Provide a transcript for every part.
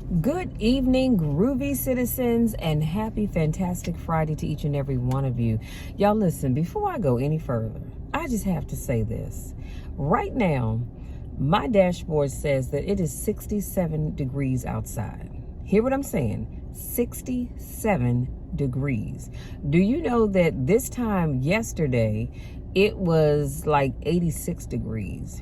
Good evening, groovy citizens, and happy fantastic Friday to each and every one of you. Y'all listen, before I go any further, I just have to say this. Right now, my dashboard says that it is 67 degrees outside. Hear what I'm saying? 67 degrees. Do you know that this time yesterday, it was like 86 degrees?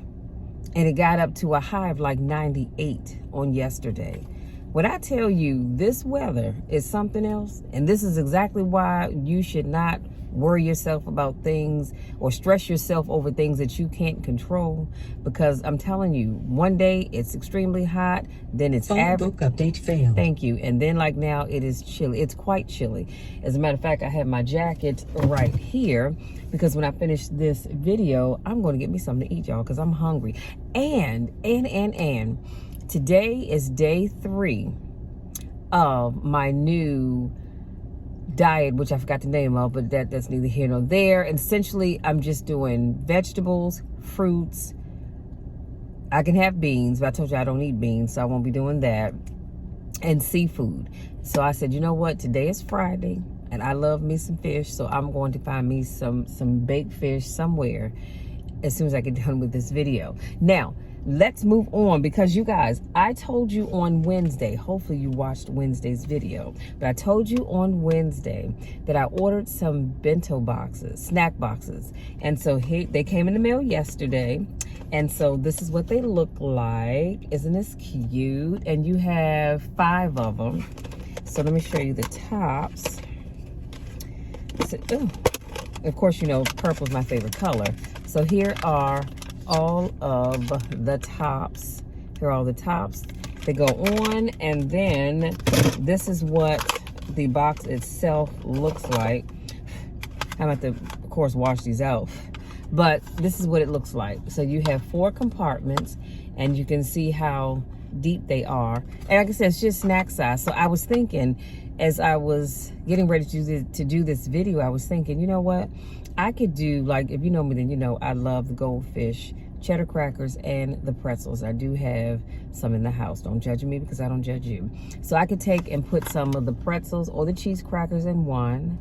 And it got up to a high of like 98 on yesterday. When I tell you this weather is something else, and this is exactly why you should not worry yourself about things or stress yourself over things that you can't control, because I'm telling you, one day it's extremely hot, then it's Phonebook update failed. Thank you. And then like now it is chilly. It's quite chilly. As a matter of fact, I have my jacket right here because when I finish this video, I'm going to get me something to eat, y'all, because I'm hungry. And today is day 3 of my new diet, which I forgot the name of, but that's neither here nor there. And essentially, I'm just doing vegetables, fruits. I can have beans, but I told you I don't eat beans, so I won't be doing that. And seafood. So I said, you know what? Today is Friday, and I love me some fish, so I'm going to find me some baked fish somewhere as soon as I get done with this video. Now, let's move on, because you guys, I told you on Wednesday, hopefully you watched Wednesday's video, but I told you on Wednesday that I ordered some bento boxes, snack boxes. And so here, they came in the mail yesterday. And so this is what they look like. Isn't this cute? And you have 5 of them. So let me show you the tops. So, ooh, of course, you know, purple is my favorite color. So here are all of the tops. Here are all the tops. They go on, and then this is what the box itself looks like. I'm going to have to, of course, wash these out. But this is what it looks like. So you have 4 compartments, and you can see how deep they are. And like I said, it's just snack size. So I was thinking, as I was getting ready to do this video, I was thinking, you know what? I could do, like, if you know me, then you know I love the goldfish, cheddar crackers, and the pretzels. I do have some in the house. Don't judge me, because I don't judge you. So I could take and put some of the pretzels or the cheese crackers in one.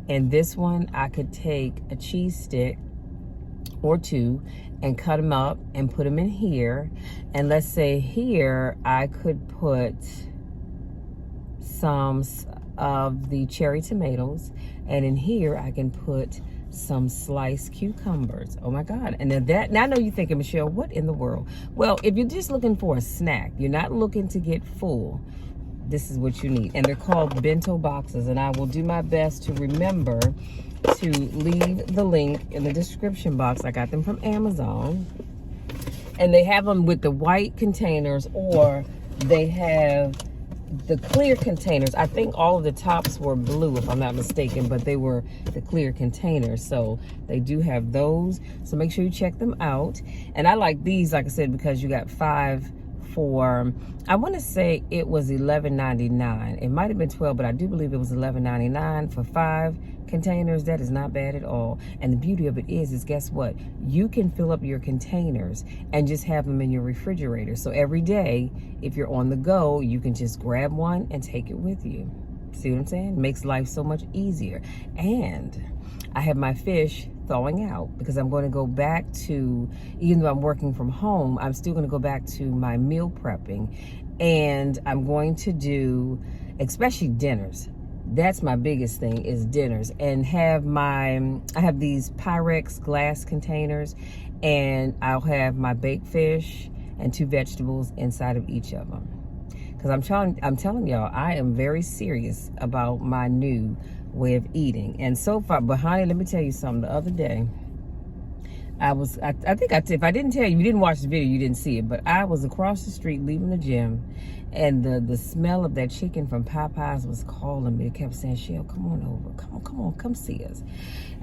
And this one, I could take a cheese stick or 2 and cut them up and put them in here. And let's say here, I could put some of the cherry tomatoes. And in here, I can put some sliced cucumbers. Oh my God. And then that, now I know you're thinking, Michelle, what in the world? Well, if you're just looking for a snack, you're not looking to get full, this is what you need. And they're called bento boxes. And I will do my best to remember to leave the link in the description box. I got them from Amazon. And they have them with the white containers, or they have the clear containers. I think all of the tops were blue, if I'm not mistaken, but they were the clear containers. So they do have those. So make sure you check them out. And I like these, like I said, because you got 5 for, I want to say it was $11.99. It might have been 12, but I do believe it was $11.99 for 5 containers. That is not bad at all. And the beauty of it is guess what? You can fill up your containers and just have them in your refrigerator. So every day, if you're on the go, you can just grab one and take it with you. See what I'm saying? Makes life so much easier. And I have my fish thawing out, because I'm going to go back to, even though I'm working from home, I'm still going to go back to my meal prepping. And I'm going to do, especially dinners. That's my biggest thing, is dinners. And I have these Pyrex glass containers, and I'll have my baked fish and 2 vegetables inside of each of them. Because I'm telling y'all, I am very serious about my new way of eating. And so far, but honey, let me tell you something. The other day, I think if I didn't tell you, you didn't watch the video, you didn't see it, but I was across the street leaving the gym, and the smell of that chicken from Popeyes was calling me. It kept saying, Shell, come on over, come see us.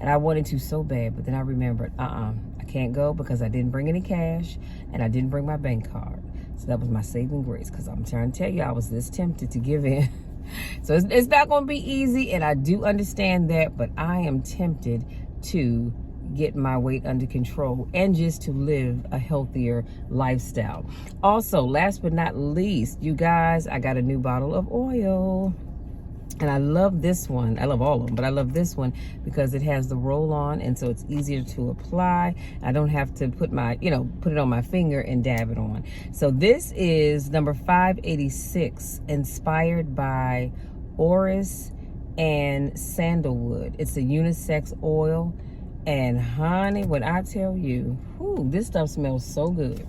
And I wanted to so bad, but then I remembered, I can't go, because I didn't bring any cash, and I didn't bring my bank card. So that was my saving grace, because I'm trying to tell you, I was this tempted to give in. So it's not going to be easy, and I do understand that, but I am tempted to get my weight under control and just to live a healthier lifestyle. Also, last but not least, you guys, I got a new bottle of oil. And I love this one. I love all of them, but I love this one because it has the roll on, and so it's easier to apply. I don't have to put it on my finger and dab it on. So this is number 586, inspired by orris and sandalwood. It's a unisex oil. And honey, when I tell you, this stuff smells so good.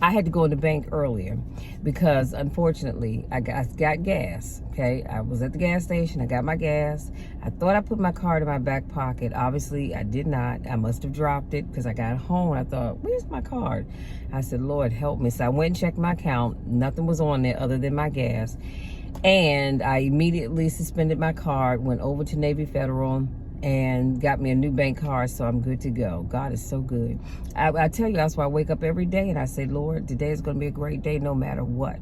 I had to go in the bank earlier because unfortunately I got gas. Okay, I was at the gas station. I got my gas. I thought I put my card in my back pocket. Obviously I did not. I must have dropped it because I got home and I thought, where's my card? I said, Lord help me. So I went and checked my account. Nothing was on there other than my gas. And I immediately suspended my card, went over to Navy Federal and got me a new bank card, so I'm good to go. God is so good. I tell you, that's why I wake up every day and I say, Lord, today is going to be a great day no matter what.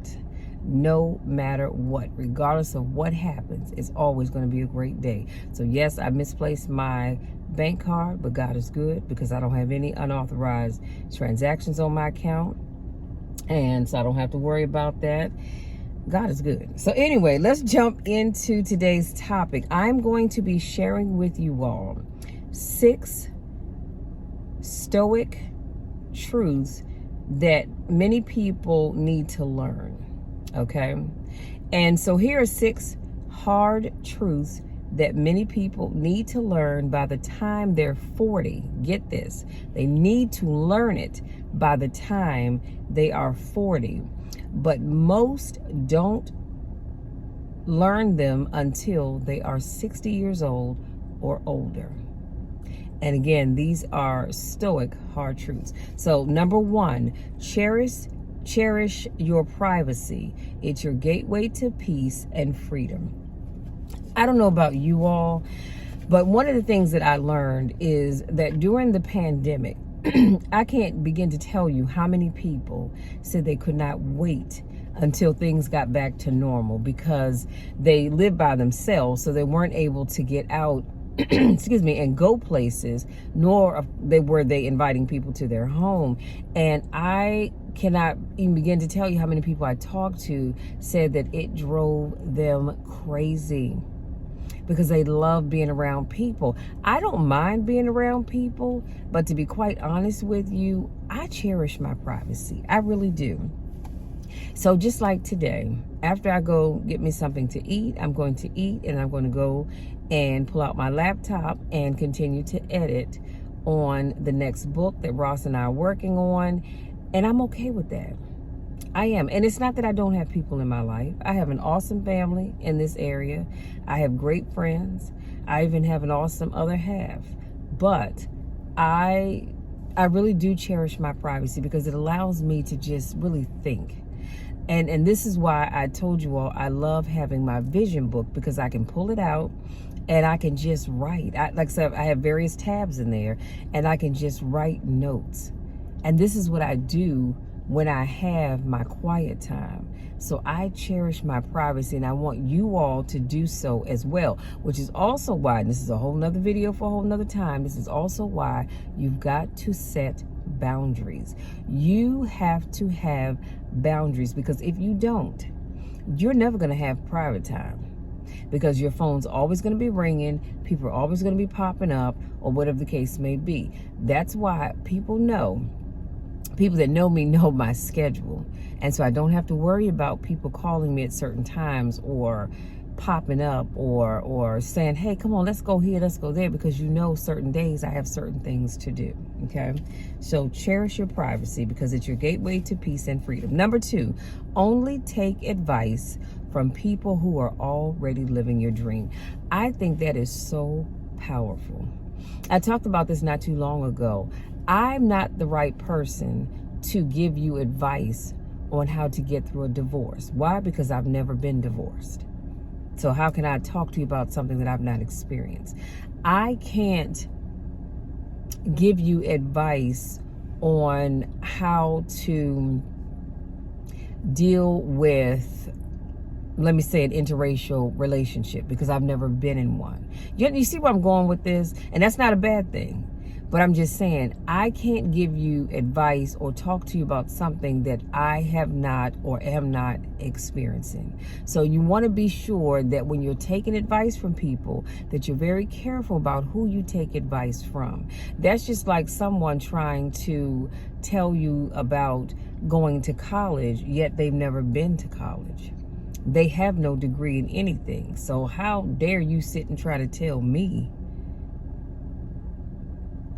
No matter what. Regardless of what happens, it's always going to be a great day. So yes, I misplaced my bank card, but God is good because I don't have any unauthorized transactions on my account. And so I don't have to worry about that. God is good. So anyway, let's jump into today's topic. I'm going to be sharing with you all 6 Stoic truths that many people need to learn. Okay? And so here are 6 hard truths that many people need to learn by the time they're 40. Get this. They need to learn it by the time they are 40. But most don't learn them until they are 60 years old or older. And again, these are Stoic hard truths. So number 1, cherish your privacy. It's your gateway to peace and freedom. I don't know about you all, but one of the things that I learned is that during the pandemic, I can't begin to tell you how many people said they could not wait until things got back to normal because they lived by themselves, so they weren't able to get out excuse me, and go places, nor were they inviting people to their home. And I cannot even begin to tell you how many people I talked to said that it drove them crazy because they love being around people. I don't mind being around people, but to be quite honest with you, I cherish my privacy. I really do. So just like today, after I go get me something to eat, I'm going to eat and I'm going to go and pull out my laptop and continue to edit on the next book that Ross and I are working on. And I'm okay with that. I am. And it's not that I don't have people in my life. I have an awesome family in this area. I have great friends. I even have an awesome other half. But I really do cherish my privacy because it allows me to just really think. And this is why I told you all I love having my vision book, because I can pull it out and I can just write. Like I said, I have various tabs in there and I can just write notes. And this is what I do when I have my quiet time. So I cherish my privacy and I want you all to do so as well, which is also why, and this is a whole nother video for a whole nother time, this is also why you've got to set boundaries. You have to have boundaries, because if you don't, you're never going to have private time, because your phone's always going to be ringing, people are always going to be popping up, or whatever the case may be. That's why people that know me know my schedule. And so I don't have to worry about people calling me at certain times or popping up or saying, hey, come on, let's go here, let's go there, because you know certain days I have certain things to do. Okay? So cherish your privacy because it's your gateway to peace and freedom. Number 2, only take advice from people who are already living your dream. I think that is so powerful. I talked about this not too long ago. I'm not the right person to give you advice on how to get through a divorce. Why? Because I've never been divorced. So how can I talk to you about something that I've not experienced? I can't give you advice on how to deal with, let me say, an interracial relationship, because I've never been in one. You see where I'm going with this? And that's not a bad thing. But I'm just saying, I can't give you advice or talk to you about something that I have not or am not experiencing. So you want to be sure that when you're taking advice from people, that you're very careful about who you take advice from. That's just like someone trying to tell you about going to college, yet they've never been to college. They have no degree in anything. So how dare you sit and try to tell me,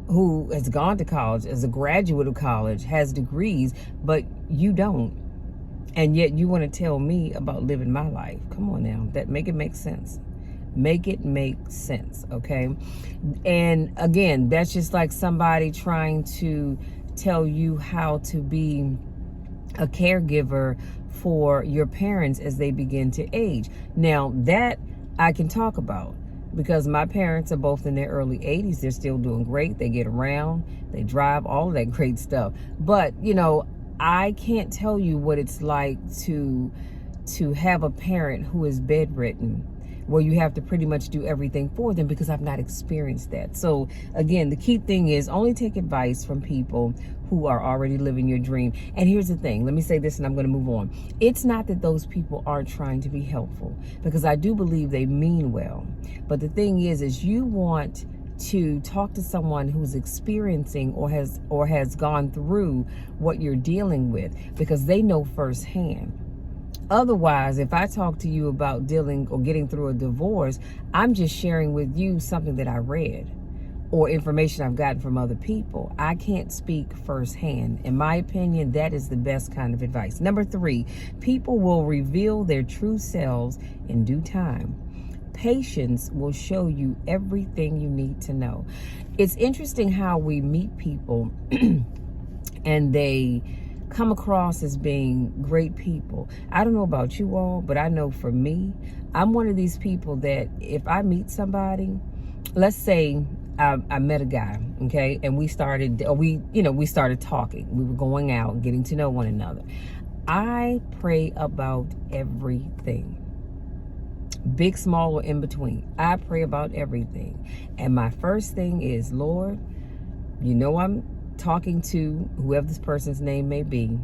who has gone to college, as a graduate of college, has degrees, but you don't. And yet you want to tell me about living my life. Come on now. Make it make sense. Make it make sense, okay? And again, that's just like somebody trying to tell you how to be a caregiver for your parents as they begin to age. Now, that I can talk about, because my parents are both in their early 80s. They're still doing great. They get around, they drive, all of that great stuff. But, you know, I can't tell you what it's like to have a parent who is bedridden, where you have to pretty much do everything for them, because I've not experienced that. So again, the key thing is only take advice from people who are already living your dream. And here's the thing, let me say this and I'm going to move on. It's not that those people aren't trying to be helpful, because I do believe they mean well. But the thing is you want to talk to someone who's experiencing or has gone through what you're dealing with, because they know firsthand. Otherwise, if I talk to you about dealing or getting through a divorce, I'm just sharing with you something that I read or information I've gotten from other people. I can't speak firsthand. In my opinion, that is the best kind of advice. Number 3, people will reveal their true selves in due time. Patience will show you everything you need to know. It's interesting how we meet people and they come across as being great people. I don't know about you all, but I know for me, I'm one of these people that if I meet somebody, let's say I met a guy, okay, and we started talking. We were going out, getting to know one another. I pray about everything. Big, small, or in between. I pray about everything. And my first thing is, Lord, you know I'm talking to whoever this person's name may be.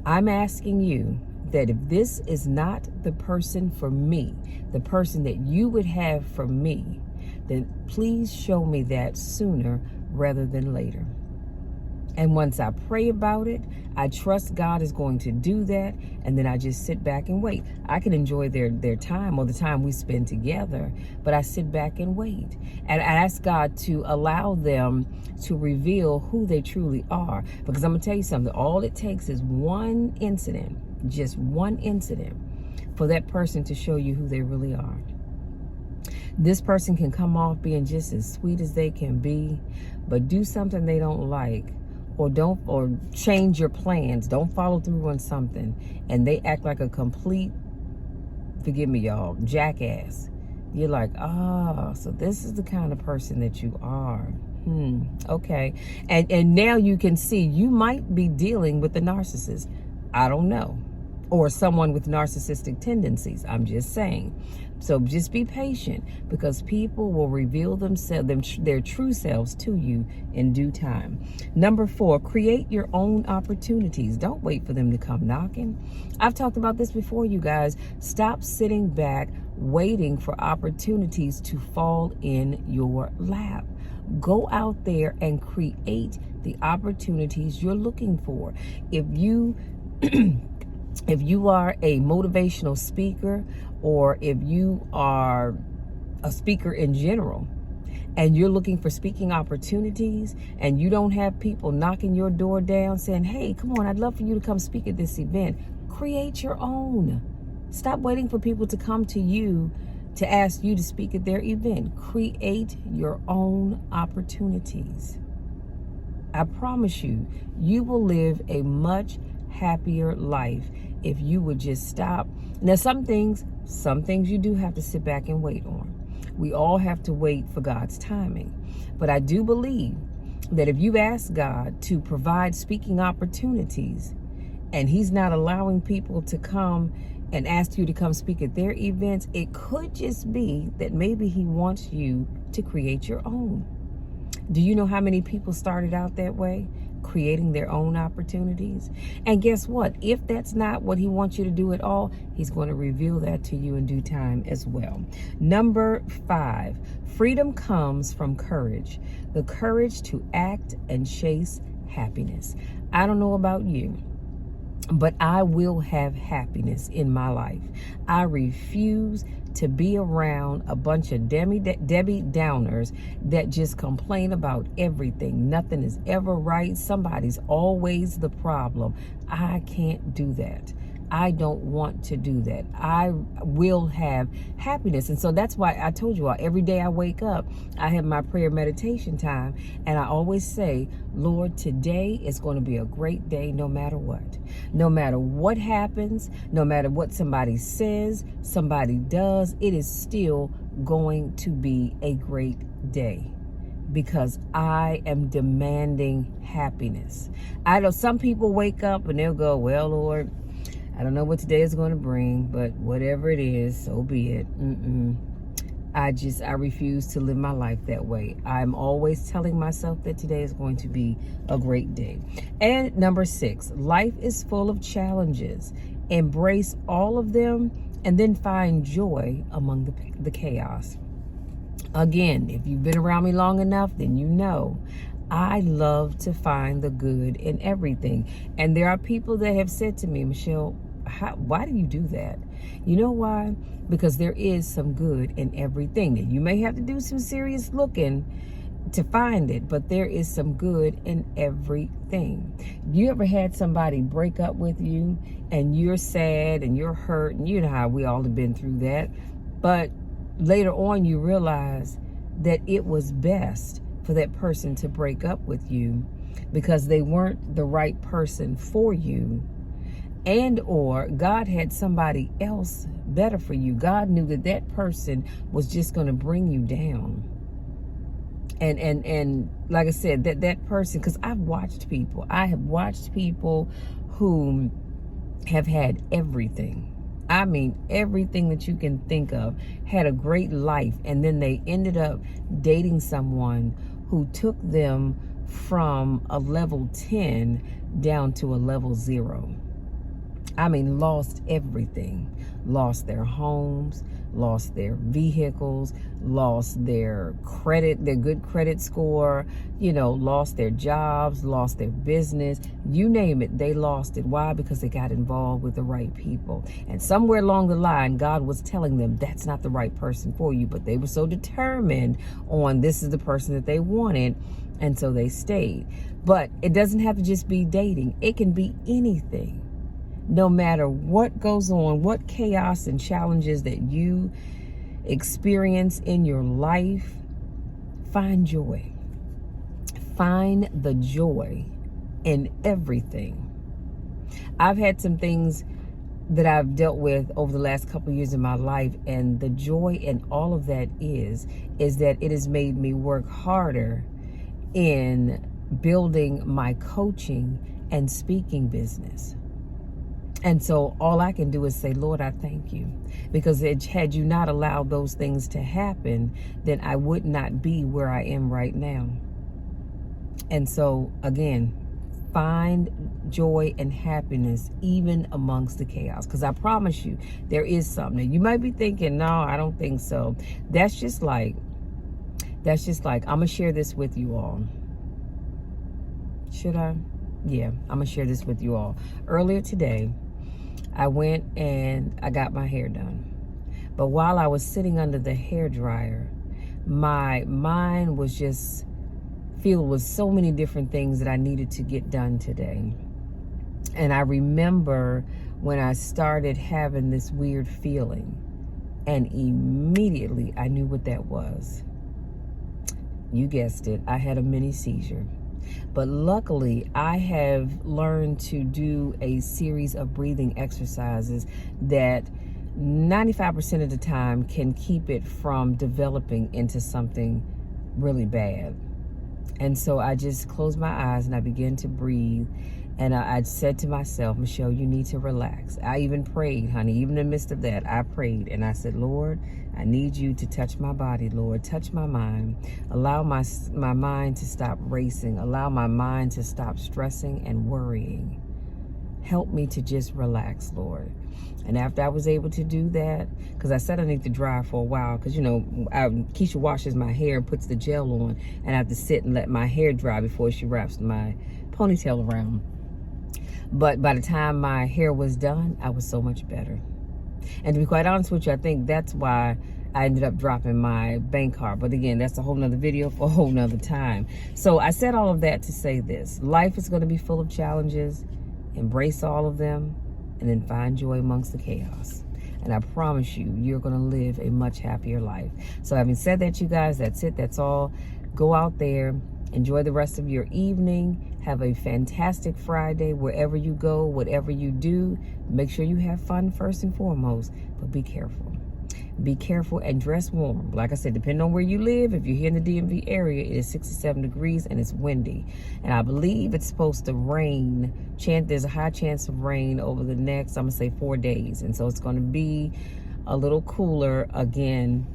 I'm asking you that if this is not the person for me, the person that you would have for me, then please show me that sooner rather than later. And once I pray about it, I trust God is going to do that, and then I just sit back and wait. I can enjoy their time or the time we spend together, but I sit back and wait. And I ask God to allow them to reveal who they truly are. Because I'm going to tell you something, all it takes is one incident, just one incident, for that person to show you who they really are. This person can come off being just as sweet as they can be, but do something they don't like, or change your plans, don't follow through on something, and they act like a complete, forgive me y'all, jackass. You're like, so this is the kind of person that you are. Okay. And now you can see you might be dealing with the narcissist. I don't know. Or someone with narcissistic tendencies. I'm just saying. So just be patient, because people will reveal their true selves to you in due time. Number 4, create your own opportunities. Don't wait for them to come knocking. I've talked about this before, you guys. Stop sitting back waiting for opportunities to fall in your lap. Go out there and create the opportunities you're looking for. If you if you are a motivational speaker, or if you are a speaker in general, and you're looking for speaking opportunities, and you don't have people knocking your door down saying, hey, come on, I'd love for you to come speak at this event. Create your own. Stop waiting for people to come to you to ask you to speak at their event. Create your own opportunities. I promise you, you will live a much happier life if you would just stop. Now, some things you do have to sit back and wait on. We all have to wait for God's timing. But I do believe that if you ask God to provide speaking opportunities, and he's not allowing people to come and ask you to come speak at their events, it could just be that maybe he wants you to create your own. Do you know how many people started out that way? Creating their own opportunities. And guess what? If that's not what he wants you to do at all, he's going to reveal that to you in due time as well. Number 5, freedom comes from courage. The courage to act and chase happiness. I don't know about you, but I will have happiness in my life. I refuse to be around a bunch of Debbie Downers that just complain about everything. Nothing is ever right. Somebody's always the problem. I can't do that. I don't want to do that. I will have happiness. And so that's why I told you all, every day I wake up, I have my prayer meditation time. And I always say, Lord, today is going to be a great day no matter what. No matter what happens, no matter what somebody says, somebody does, it is still going to be a great day. Because I am demanding happiness. I know some people wake up and they'll go, well, Lord, I don't know what today is going to bring, but whatever it is, so be it. I refuse to live my life that way. I'm always telling myself that today is going to be a great day. And number 6, life is full of challenges. Embrace all of them and then find joy among the chaos. Again, if you've been around me long enough, then you know I love to find the good in everything. And there are people that have said to me, Michelle, why do you do that? You know why? Because there is some good in everything. And you may have to do some serious looking to find it, but there is some good in everything. You ever had somebody break up with you and you're sad and you're hurt, and you know how we all have been through that, but later on you realize that it was best for that person to break up with you because they weren't the right person for you, and or God had somebody else better for you. God knew that that person was just going to bring you down. And like I said, that person, because I have watched people who have had everything. I mean, everything that you can think of, had a great life, and then they ended up dating someone who took them from a level 10 down to a level 0. I mean, lost everything. Lost their homes, lost their vehicles, lost their credit, their good credit score, lost their jobs, lost their business, you name it, they lost it. Why? Because they got involved with the right people. And somewhere along the line, God was telling them that's not the right person for you, but they were so determined on this is the person that they wanted, and so they stayed. But it doesn't have to just be dating. It can be anything. No matter what goes on, what chaos and challenges that you experience in your life, find joy. Find the joy in everything. I've had some things that I've dealt with over the last couple of years in my life, and the joy in all of that is that it has made me work harder in building my coaching and speaking business. And so all I can do is say, Lord, I thank you. Because had you not allowed those things to happen, then I would not be where I am right now. And so, again, find joy and happiness even amongst the chaos. Because I promise you, there is something. Now, you might be thinking, no, I don't think so. That's just like, I'm going to share this with you all. Should I? Yeah, I'm going to share this with you all. Earlier today, I went and I got my hair done. But while I was sitting under the hair dryer, my mind was just filled with so many different things that I needed to get done today. And I remember when I started having this weird feeling, and immediately I knew what that was. You guessed it, I had a mini seizure. But luckily, I have learned to do a series of breathing exercises that 95% of the time can keep it from developing into something really bad. And so I just closed my eyes and I began to breathe. And I said to myself, Michelle, you need to relax. I even prayed, honey. Even in the midst of that, I prayed. And I said, Lord, I need you to touch my body, Lord. Touch my mind. Allow my mind to stop racing. Allow my mind to stop stressing and worrying. Help me to just relax, Lord. And after I was able to do that, because I said I need to dry for a while, because, you know, Keisha washes my hair and puts the gel on, and I have to sit and let my hair dry before she wraps my ponytail around. But by the time my hair was done, I was so much better. And to be quite honest with you, I think that's why I ended up dropping my bank card. But again, that's a whole nother video for a whole nother time. So I said all of that to say this. Life is going to be full of challenges. Embrace all of them, and then find joy amongst the chaos. And I promise you, you're going to live a much happier life. So having said that, you guys, that's it. That's all. Go out there. Enjoy the rest of your evening. Have a fantastic Friday wherever you go, whatever you do. Make sure you have fun first and foremost, but be careful. Be careful and dress warm. Like I said, depending on where you live, if you're here in the DMV area, it is 67 degrees and it's windy. And I believe it's supposed to rain. There's a high chance of rain over the next, I'm going to say 4 days. And so it's going to be a little cooler again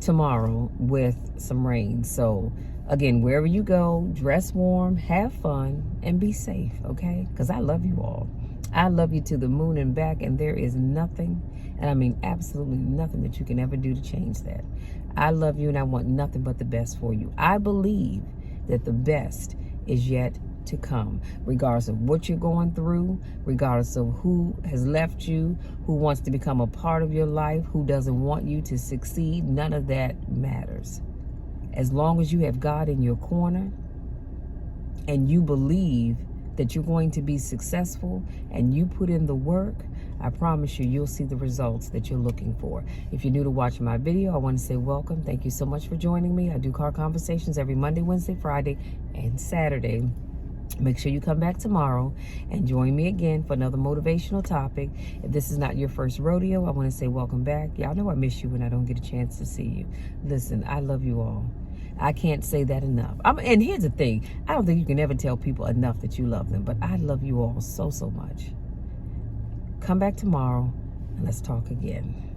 tomorrow with some rain. So again, wherever you go, dress warm, have fun, and be safe, okay? Because I love you all. I love you to the moon and back, and there is nothing, and I mean absolutely nothing that you can ever do to change that. I love you, and I want nothing but the best for you. I believe that the best is yet to come, regardless of what you're going through, regardless of who has left you, who wants to become a part of your life, who doesn't want you to succeed. None of that matters. As long as you have God in your corner and you believe that you're going to be successful and you put in the work, I promise you, you'll see the results that you're looking for. If you're new to watching my video, I want to say welcome. Thank you so much for joining me. I do car conversations every Monday, Wednesday, Friday, and Saturday. Make sure you come back tomorrow and join me again for another motivational topic. If this is not your first rodeo, I want to say welcome back. Y'all know I miss you when I don't get a chance to see you. Listen, I love you all. I can't say that enough. And here's the thing. I don't think you can ever tell people enough that you love them, but I love you all so, so much. Come back tomorrow and let's talk again.